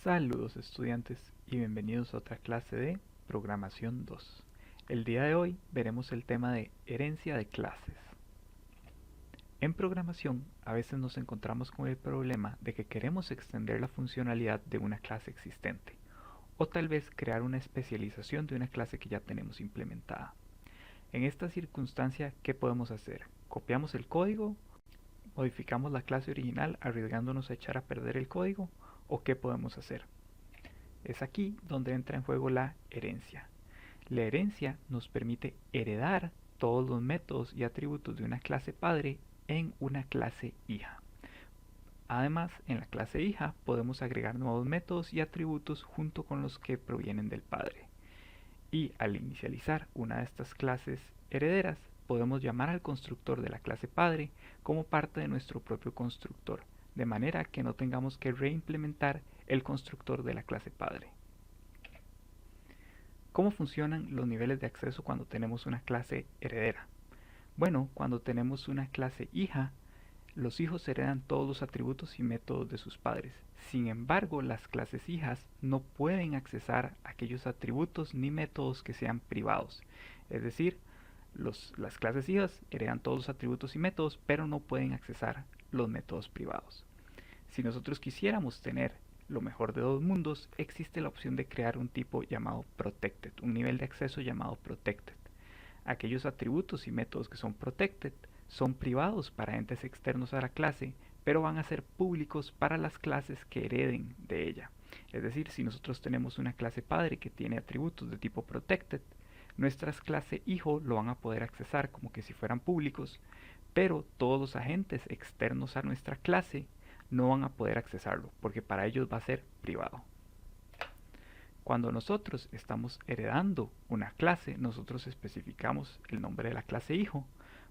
Saludos estudiantes y bienvenidos a otra clase de Programación 2. El día de hoy veremos el tema de herencia de clases. En programación a veces nos encontramos con el problema de que queremos extender la funcionalidad de una clase existente o tal vez crear una especialización de una clase que ya tenemos implementada. En esta circunstancia, ¿qué podemos hacer? ¿Copiamos el código? ¿Modificamos la clase original arriesgándonos a echar a perder el código? ¿O qué podemos hacer? Es aquí donde entra en juego la herencia. La herencia nos permite heredar todos los métodos y atributos de una clase padre en una clase hija. Además, en la clase hija podemos agregar nuevos métodos y atributos junto con los que provienen del padre. Y al inicializar una de estas clases herederas, podemos llamar al constructor de la clase padre como parte de nuestro propio constructor, de manera que no tengamos que reimplementar el constructor de la clase padre. ¿Cómo funcionan los niveles de acceso cuando tenemos una clase heredera? Bueno, cuando tenemos una clase hija, los hijos heredan todos los atributos y métodos de sus padres. Sin embargo, las clases hijas no pueden accesar aquellos atributos ni métodos que sean privados. Es decir, las clases hijas heredan todos los atributos y métodos, pero no pueden accesar los métodos privados. Si nosotros quisiéramos tener lo mejor de dos mundos, existe la opción de crear un tipo llamado Protected, un nivel de acceso llamado Protected. Aquellos atributos y métodos que son Protected son privados para entes externos a la clase, pero van a ser públicos para las clases que hereden de ella. Es decir, si nosotros tenemos una clase padre que tiene atributos de tipo Protected, nuestras clases hijo lo van a poder accesar como que si fueran públicos, pero todos los agentes externos a nuestra clase no van a poder accesarlo, porque para ellos va a ser privado. Cuando nosotros estamos heredando una clase, nosotros especificamos el nombre de la clase hijo,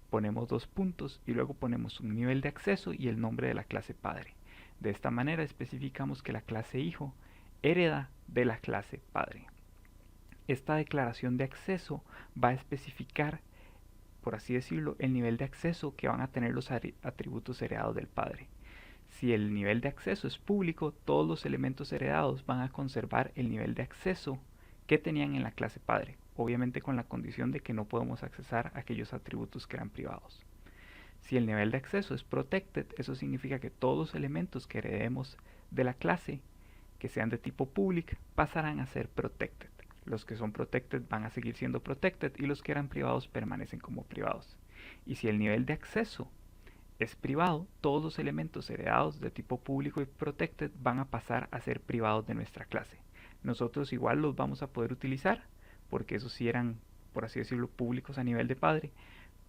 ponemos dos puntos y luego ponemos un nivel de acceso y el nombre de la clase padre. De esta manera especificamos que la clase hijo hereda de la clase padre. Esta declaración de acceso va a especificar, por así decirlo, el nivel de acceso que van a tener los atributos heredados del padre. Si el nivel de acceso es público, todos los elementos heredados van a conservar el nivel de acceso que tenían en la clase padre, obviamente con la condición de que no podemos accesar aquellos atributos que eran privados. Si el nivel de acceso es protected, eso significa que todos los elementos que heredemos de la clase que sean de tipo public pasarán a ser protected. Los que son protected van a seguir siendo protected y los que eran privados permanecen como privados. Y si el nivel de acceso es privado, todos los elementos heredados de tipo público y protected van a pasar a ser privados de nuestra clase. Nosotros igual los vamos a poder utilizar, porque esos sí eran, por así decirlo, públicos a nivel de padre,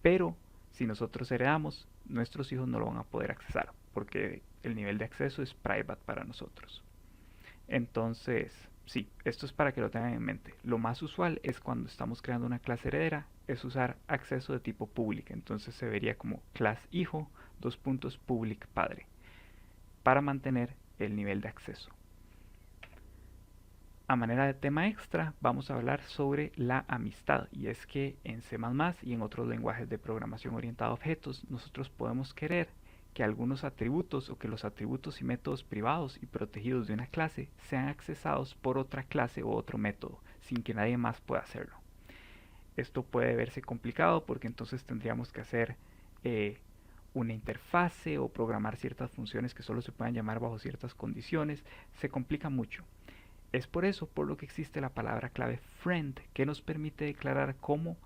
pero si nosotros heredamos, nuestros hijos no lo van a poder accesar, porque el nivel de acceso es private para nosotros. Entonces, sí, esto es para que lo tengan en mente. Lo más usual es cuando estamos creando una clase heredera, es usar acceso de tipo public. Entonces se vería como class hijo, public padre, para mantener el nivel de acceso. A manera de tema extra, vamos a hablar sobre la amistad. Y es que en C++ y en otros lenguajes de programación orientada a objetos, nosotros podemos querer que algunos atributos o que los atributos y métodos privados y protegidos de una clase sean accesados por otra clase o otro método, sin que nadie más pueda hacerlo. Esto puede verse complicado porque entonces tendríamos que hacer una interfase o programar ciertas funciones que solo se puedan llamar bajo ciertas condiciones. Se complica mucho. Es por eso por lo que existe la palabra clave friend, que nos permite declarar como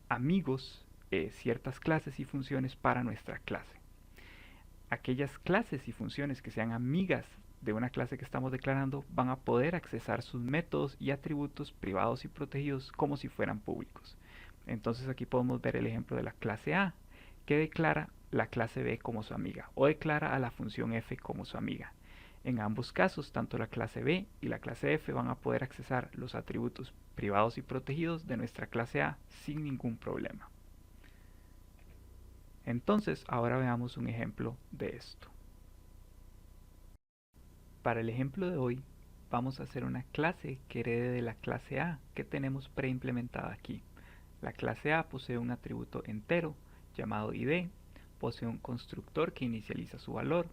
amigos ciertas clases y funciones para nuestra clase. Aquellas clases y funciones que sean amigas de una clase que estamos declarando van a poder accesar sus métodos y atributos privados y protegidos como si fueran públicos. Entonces aquí podemos ver el ejemplo de la clase A, que declara la clase B como su amiga, o declara a la función f como su amiga. En ambos casos, tanto la clase B y la clase F van a poder accesar los atributos privados y protegidos de nuestra clase A sin ningún problema. Entonces, ahora veamos un ejemplo de esto. Para el ejemplo de hoy, vamos a hacer una clase que herede de la clase A que tenemos preimplementada aquí. La clase A posee un atributo entero llamado id, posee un constructor que inicializa su valor,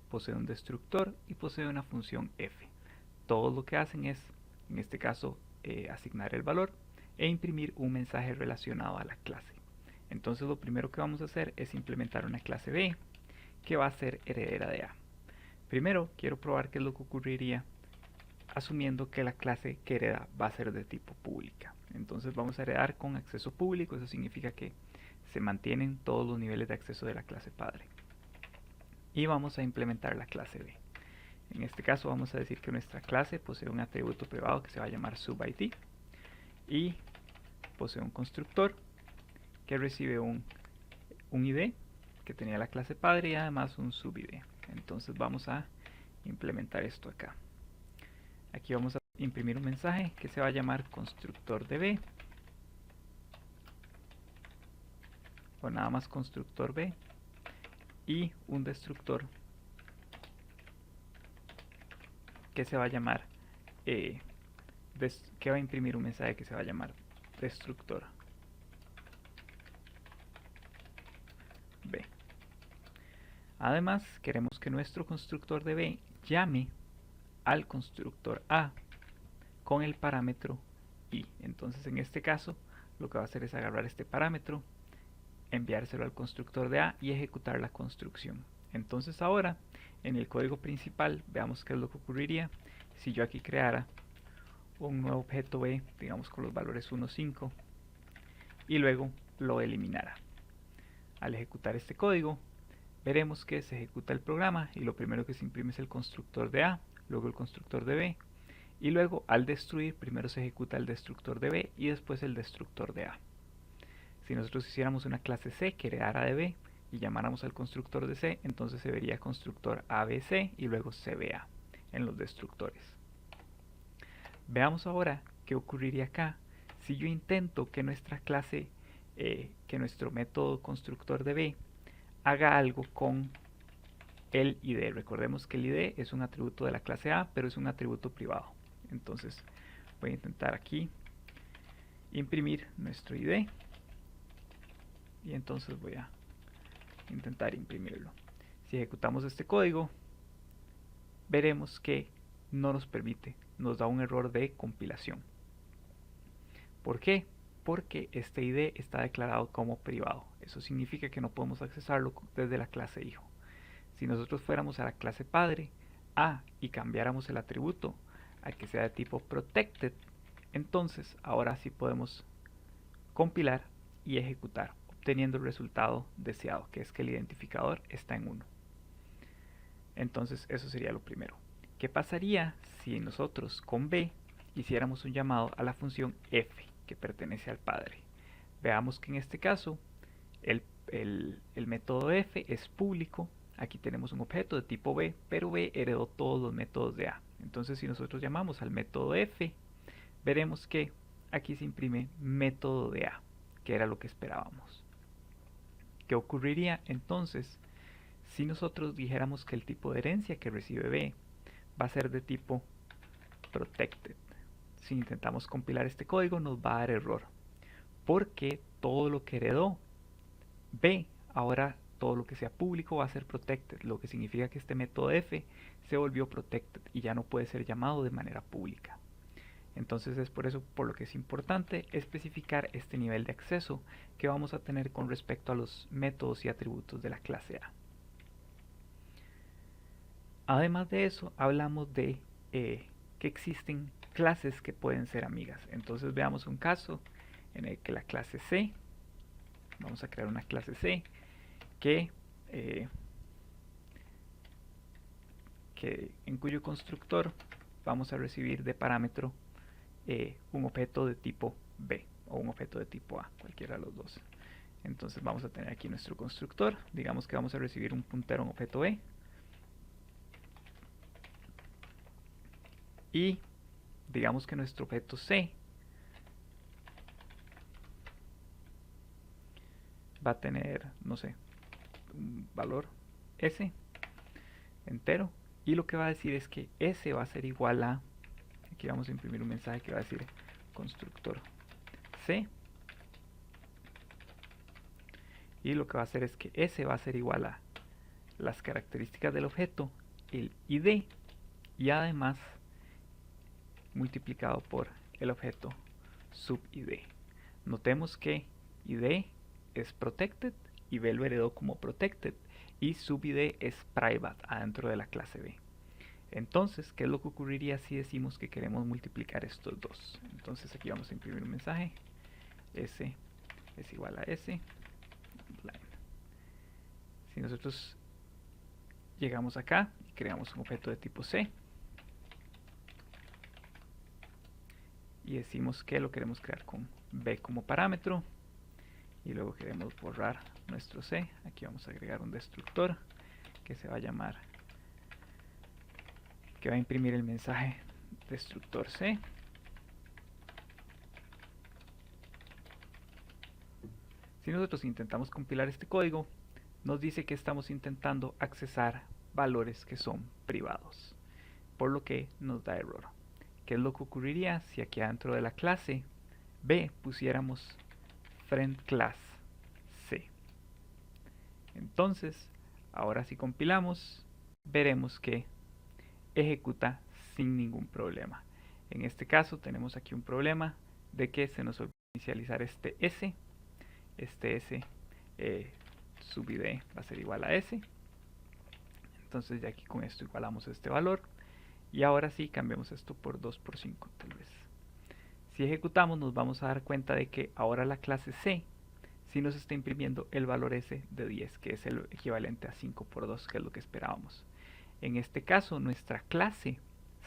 posee un destructor y posee una función f. todo lo que hacen es, en este caso, asignar el valor e imprimir un mensaje relacionado a la clase. Entonces lo primero que vamos a hacer es implementar una clase B que va a ser heredera de A. Primero quiero probar qué es lo que ocurriría asumiendo que la clase que hereda va a ser de tipo pública. Entonces vamos a heredar con acceso público, eso significa que se mantienen todos los niveles de acceso de la clase padre. Y vamos a implementar la clase B. En este caso vamos a decir que nuestra clase posee un atributo privado que se va a llamar subID y posee un constructor que recibe un ID que tenía la clase padre y además un subID. Entonces vamos a implementar esto acá. Aquí vamos a imprimir un mensaje que se va a llamar constructor de B o nada más constructor B y un destructor que se va a llamar que va a imprimir un mensaje que se va a llamar destructor B. Además queremos que nuestro constructor de B llame al constructor A con el parámetro I. Entonces en este caso lo que va a hacer es agarrar este parámetro, enviárselo al constructor de A y ejecutar la construcción. Entonces ahora en el código principal veamos qué es lo que ocurriría si yo aquí creara un nuevo objeto B, digamos con los valores 1, 5 y luego lo eliminara. Al ejecutar este código veremos que se ejecuta el programa y lo primero que se imprime es el constructor de A, luego el constructor de B y luego al destruir primero se ejecuta el destructor de B y después el destructor de A. Si nosotros hiciéramos una clase C que heredara de B y llamáramos al constructor de C, entonces se vería constructor ABC y luego CBA en los destructores. Veamos ahora qué ocurriría acá si yo intento que nuestra clase, que nuestro método constructor de B haga algo con el ID. Recordemos que el ID es un atributo de la clase A, pero es un atributo privado. Entonces voy a intentar aquí imprimir nuestro ID y entonces voy a intentar imprimirlo. Si ejecutamos este código veremos que no nos permite, nos da un error de compilación. ¿Por qué? Porque este ID está declarado como privado. Eso significa que no podemos accesarlo desde la clase hijo. Si nosotros fuéramos a la clase padre A y cambiáramos el atributo a que sea de tipo protected, entonces ahora sí podemos compilar y ejecutar, obteniendo el resultado deseado, que es que el identificador está en 1. Entonces eso sería lo primero. ¿Qué pasaría si nosotros con B hiciéramos un llamado a la función f que pertenece al padre? Veamos que en este caso el método f es público. Aquí tenemos un objeto de tipo B, pero B heredó todos los métodos de A. Entonces si nosotros llamamos al método f, veremos que aquí se imprime método de A, que era lo que esperábamos. ¿Qué ocurriría entonces si nosotros dijéramos que el tipo de herencia que recibe B va a ser de tipo protected? Si intentamos compilar este código nos va a dar error, porque todo lo que heredó B, ahora todo lo que sea público va a ser protected, lo que significa que este método f se volvió protected y ya no puede ser llamado de manera pública. Entonces es por eso por lo que es importante especificar este nivel de acceso que vamos a tener con respecto a los métodos y atributos de la clase A. Además de eso, hablamos de que existen clases que pueden ser amigas. Entonces veamos un caso en el que la clase C, vamos a crear una clase C que en cuyo constructor vamos a recibir de parámetro un objeto de tipo B o un objeto de tipo A, cualquiera de los dos. Entonces vamos a tener aquí nuestro constructor, digamos que vamos a recibir un puntero a un objeto B y digamos que nuestro objeto C va a tener, no sé, un valor S entero y lo que va a decir es que S va a ser igual a, aquí vamos a imprimir un mensaje que va a decir constructor C y lo que va a hacer es que S va a ser igual a las características del objeto, el ID y además multiplicado por el objeto subID. Notemos que ID es protected y B lo heredó como protected y subID es private adentro de la clase B. Entonces, ¿qué es lo que ocurriría si decimos que queremos multiplicar estos dos? Entonces aquí vamos a imprimir un mensaje. S es igual a S line. Si nosotros llegamos acá y creamos un objeto de tipo C y decimos que lo queremos crear con B como parámetro y luego queremos borrar nuestro C, aquí vamos a agregar un destructor que se va a llamar, que va a imprimir el mensaje destructor C. Si nosotros intentamos compilar este código, nos dice que estamos intentando accesar valores que son privados, por lo que nos da error. ¿Qué es lo que ocurriría si aquí adentro de la clase B pusiéramos friend class C? Entonces, ahora si compilamos, veremos que ejecuta sin ningún problema. En este caso tenemos aquí un problema de que se nos olvidó inicializar este S. Este S subID va a ser igual a S. Entonces ya aquí con esto igualamos este valor. Y ahora sí cambiamos esto por 2 por 5 tal vez. Si ejecutamos nos vamos a dar cuenta de que ahora la clase C sí nos está imprimiendo el valor S de 10, que es el equivalente a 5 por 2, que es lo que esperábamos. En este caso nuestra clase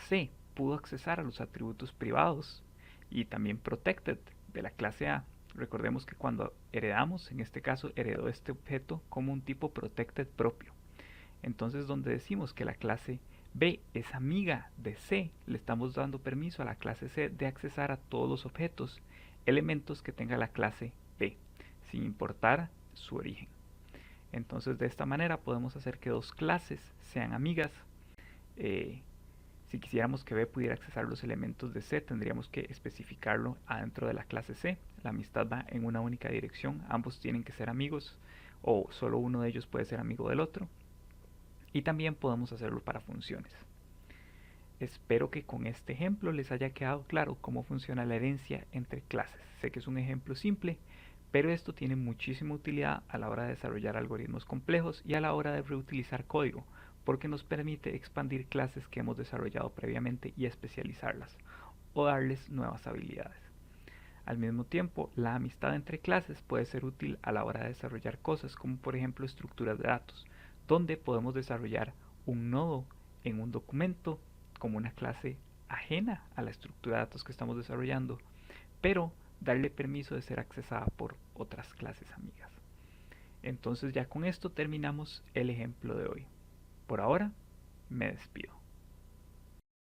C pudo accesar a los atributos privados y también protected de la clase A. Recordemos que cuando heredamos, en este caso heredó este objeto como un tipo protected propio. Entonces donde decimos que la clase B es amiga de C, le estamos dando permiso a la clase C de accesar a todos los objetos, elementos que tenga la clase B, sin importar su origen. Entonces de esta manera podemos hacer que dos clases sean amigas. Si quisiéramos que B pudiera accesar los elementos de C, tendríamos que especificarlo adentro de la clase C. La amistad va en una única dirección, ambos tienen que ser amigos o solo uno de ellos puede ser amigo del otro. Y también podemos hacerlo para funciones. Espero que con este ejemplo les haya quedado claro cómo funciona la herencia entre clases. Sé que es un ejemplo simple, pero esto tiene muchísima utilidad a la hora de desarrollar algoritmos complejos y a la hora de reutilizar código, porque nos permite expandir clases que hemos desarrollado previamente y especializarlas, o darles nuevas habilidades. Al mismo tiempo, la amistad entre clases puede ser útil a la hora de desarrollar cosas como por ejemplo estructuras de datos, donde podemos desarrollar un nodo en un documento como una clase ajena a la estructura de datos que estamos desarrollando, pero darle permiso de ser accesada por otras clases amigas. Entonces ya con esto terminamos el ejemplo de hoy. Por ahora, me despido.